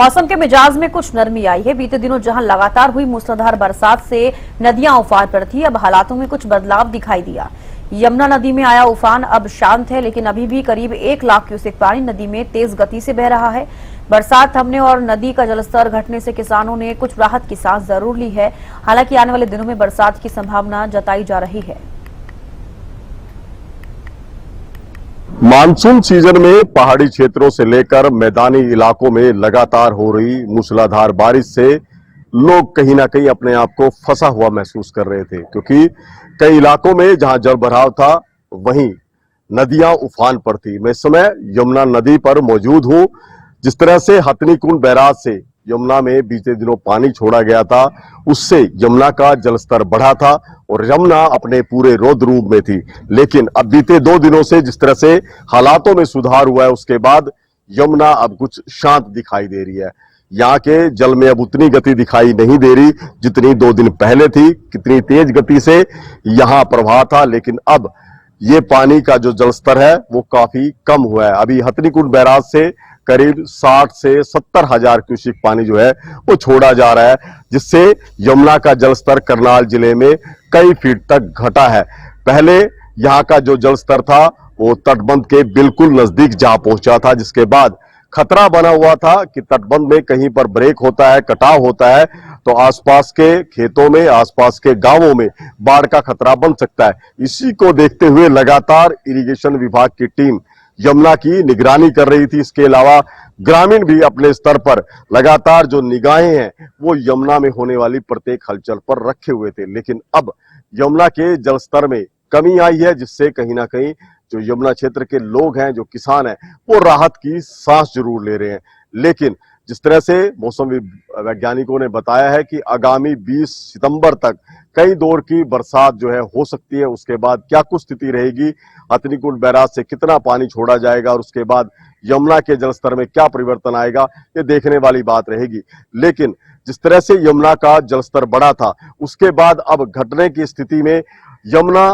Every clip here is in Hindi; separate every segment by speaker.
Speaker 1: मौसम के मिजाज में कुछ नरमी आई है। बीते दिनों जहां लगातार हुई मूसलाधार बरसात से नदियां उफान पर थी, अब हालातों में कुछ बदलाव दिखाई दिया। यमुना नदी में आया उफान अब शांत है, लेकिन अभी भी करीब 1 लाख क्यूसेक पानी नदी में तेज गति से बह रहा है। बरसात थमने और नदी का जलस्तर घटने से किसानों ने कुछ राहत की सांस जरूर ली है। हालांकि आने वाले दिनों में बरसात की संभावना जताई जा रही है।
Speaker 2: मानसून सीजन में पहाड़ी क्षेत्रों से लेकर मैदानी इलाकों में लगातार हो रही मूसलाधार बारिश से लोग कहीं ना कहीं अपने आप को फंसा हुआ महसूस कर रहे थे, क्योंकि कई इलाकों में जहां जल भराव था वहीं नदियां उफान पर थी। मैं इस समय यमुना नदी पर मौजूद हूं। जिस तरह से हथनीकुंड बैराज से यमुना में बीते दिनों पानी छोड़ा गया था, उससे यमुना का जलस्तर बढ़ा था और यमुना अपने पूरे रौद्र रूप में थी। लेकिन अब बीते 2 दिनों से जिस तरह से हालातों में सुधार हुआ है, उसके बाद यमुना अब कुछ शांत दिखाई दे रही है। यहाँ के जल में अब उतनी गति दिखाई नहीं दे रही जितनी 2 दिन पहले थी। कितनी तेज गति से यहाँ प्रवाह था, लेकिन अब ये पानी का जो जलस्तर है वो काफी कम हुआ है। अभी हथनीकुंड बैराज से करीब 60 से 70 हजार क्यूसेक पानी जो है वो छोड़ा जा रहा है, जिससे यमुना का जलस्तर करनाल जिले में कई फीट तक घटा है। पहले यहाँ का जो जलस्तर था वो तटबंध के बिल्कुल नजदीक जा पहुंचा था, जिसके बाद खतरा बना हुआ था कि तटबंध में कहीं पर ब्रेक होता है, कटाव होता है, तो आसपास के खेतों में, आसपास के गांवों में बाढ़ का खतरा बन सकता है। इसी को देखते हुए लगातार इरिगेशन विभाग की टीम यमुना की निगरानी कर रही थी। इसके अलावा ग्रामीण भी अपने स्तर पर लगातार जो निगाहें हैं वो यमुना में होने वाली प्रत्येक हलचल पर रखे हुए थे। लेकिन अब यमुना के जलस्तर में कमी आई है, जिससे कहीं ना कहीं जो यमुना क्षेत्र के लोग हैं, जो किसान हैं, वो राहत की सांस जरूर ले रहे हैं। लेकिन जिस तरह से मौसम वैज्ञानिकों ने बताया है कि आगामी 20 सितंबर तक कई दौर की बरसात जो है हो सकती है। उसके बाद क्या कुछ स्थिति रहेगी, हथनीकुंड बैराज से कितना पानी छोड़ा जाएगा और उसके बाद यमुना के जलस्तर में क्या परिवर्तन आएगा, ये देखने वाली बात रहेगी। लेकिन जिस तरह से यमुना का जलस्तर बढ़ा था, उसके बाद अब घटने की स्थिति में यमुना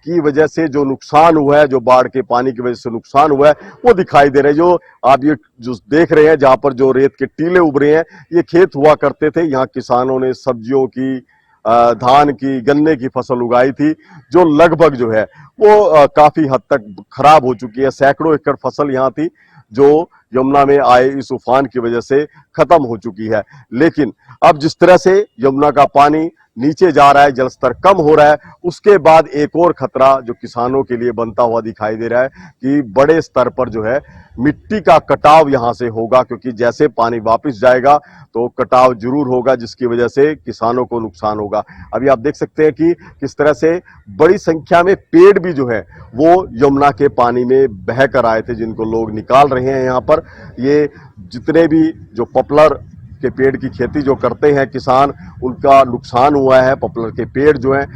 Speaker 2: की वजह से जो नुकसान हुआ है, जो बाढ़ के पानी की वजह से नुकसान हुआ है, वो दिखाई दे रहे हैं। जो आप ये जो देख रहे हैं, जहां पर जो रेत के टीले उभरे हैं, ये खेत हुआ करते थे। यहाँ किसानों ने सब्जियों की, धान की, गन्ने की फसल उगाई थी, जो लगभग जो है वो काफी हद तक खराब हो चुकी है। सैकड़ों एकड़ फसल यहाँ थी जो यमुना में आए इस उफान की वजह से खत्म हो चुकी है। लेकिन अब जिस तरह से यमुना का पानी नीचे जा रहा है, जलस्तर कम हो रहा है, उसके बाद एक और खतरा जो किसानों के लिए बनता हुआ दिखाई दे रहा है कि बड़े स्तर पर जो है मिट्टी का कटाव यहां से होगा, क्योंकि जैसे पानी वापस जाएगा तो कटाव जरूर होगा, जिसकी वजह से किसानों को नुकसान होगा। अभी आप देख सकते हैं कि किस तरह से बड़ी संख्या में पेड़ भी जो है वो यमुना के पानी में बह कर आए थे, जिनको लोग निकाल रहे हैं। यहाँ पर ये जितने भी जो पॉपुलर के पेड़ की खेती जो करते हैं किसान, उनका नुकसान हुआ है। पॉपुलर के पेड़ जो हैं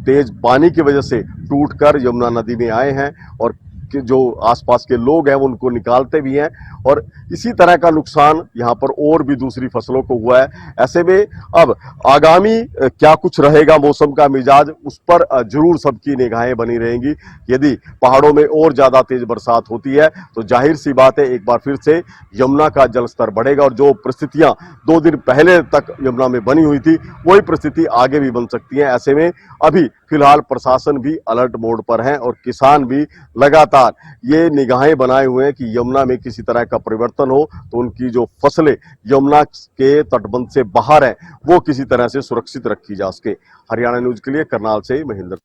Speaker 2: तेज पानी की वजह से टूटकर यमुना नदी में आए हैं और जो आसपास के लोग हैं वो उनको निकालते भी हैं, और इसी तरह का नुकसान यहाँ पर और भी दूसरी फसलों को हुआ है। ऐसे में अब आगामी क्या कुछ रहेगा मौसम का मिजाज, उस पर जरूर सबकी निगाहें बनी रहेंगी। यदि पहाड़ों में और ज्यादा तेज बरसात होती है तो जाहिर सी बात है एक बार फिर से यमुना का जलस्तर बढ़ेगा, और जो परिस्थितियां 2 दिन पहले तक यमुना में बनी हुई थी वही परिस्थिति आगे भी बन सकती है। ऐसे में अभी फिलहाल प्रशासन भी अलर्ट मोड पर है और किसान भी लगातार ये निगाहें बनाए हुए हैं कि यमुना में किसी तरह का परिवर्तन हो तो उनकी जो फसलें यमुना के तटबंध से बाहर हैं वो किसी तरह से सुरक्षित रखी जा सके। हरियाणा न्यूज के लिए करनाल से महेंद्र।